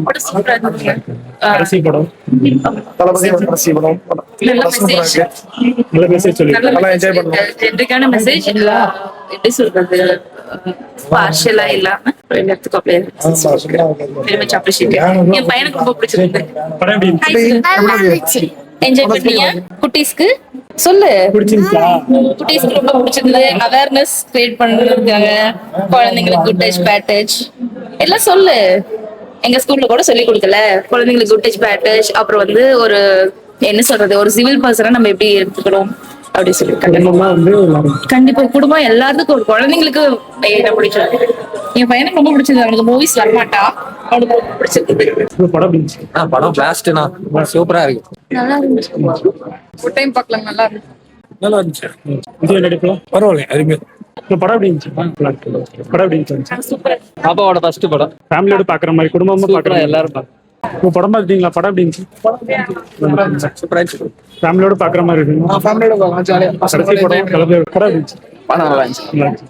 படம் சூப்பரா இருந்துச்சு. கடைசி படம் தளபதியோட கடைசி படம். நல்ல படம் சூப்பரா மெசேஜ், இருக்கு. நல்ல மெசேஜ் சொல்லி நல்லா என்ஜாய் பண்ணலாம். ஜென்ரிக்கான மெசேஜ் இல்ல, எப்படி சொல்றது, பார்ஷியலா இல்லாம எல்லாத்துக்கும் அப்படியே வெரி மச் அப்ரிஷியேட். என் பையனுக்கு ரொம்ப பிடிச்சிருக்கு. படம் எப்படி இருந்துச்சு? என்ஜாய் பண்ணீங்க? குட்டீஸ்க்கு சொல்லு. பிடிச்சிருந்துச்சா? குட்டீஸ்க்கு ரொம்ப பிடிச்சிருந்தது. அவேர்னஸ் கிரியேட் பண்ணிருக்காங்க. குழந்தைங்களுக்கு குட் டச் பேட் டச் எல்லாம் சொல்லு. எங்க ஸ்கூல்ல கூட சொல்லி கொடுக்கல குழந்தைங்களுக்கு குட் டச் பேட் டச். அப்புறம் வந்து ஒரு என்ன சொல்றது, ஒரு சிவில் பர்சனா நம்ம எப்படி எடுத்துக்கணும் அப்படி சொல்லியிருக்காங்க. குடும்பமா வந்து கண்டிப்பா குடும்பம் எல்லாத்துக்கும், ஒரு குழந்தைங்களுக்கு என்ன பிடிச்சிருக்கு. என் பையனுக்கு ரொம்ப பிடிச்சது. அவனுக்கு மூவிஸ் வரமாட்டா, அவனுக்கு ரொம்ப பிடிச்சிருக்கு. இந்த படம் எப்படி இருந்துச்சு? படம் பிளாஸ்ட்னா சூப்பரா இருக்கு. நல்லா இருந்துச்சு. ஒரு டைம் பார்க்கலாம், நல்லா இருக்கு. நல்லா இருந்துச்சு. விஜய் நடிப்புலாம் பரவாயில்ல அருமை. இந்த படம் எப்படி இருந்துச்சு? படம் எப்படி இருந்துச்சு? சூப்பரா. பாப்பாவோட ஃபர்ஸ்ட் படம். ஃபேமிலியோட பாக்குற மாதிரி, குடும்பமா பாக்குற மாதிரி எல்லாரும் பாக்க இப்போ படம் பாத்தீங்களா? படம் எப்படி இருந்துச்சு? சூப்பரா இருந்துச்சு. ஃபேமிலியோட பாக்குற மாதிரி இருக்கு. ஃபேமிலியோட ஜாலியா கடைசி படம் தளபதியோட படம் எப்படி இருந்துச்சு? படம் நல்லா இருந்துச்சு. நல்லா இருந்துச்சு.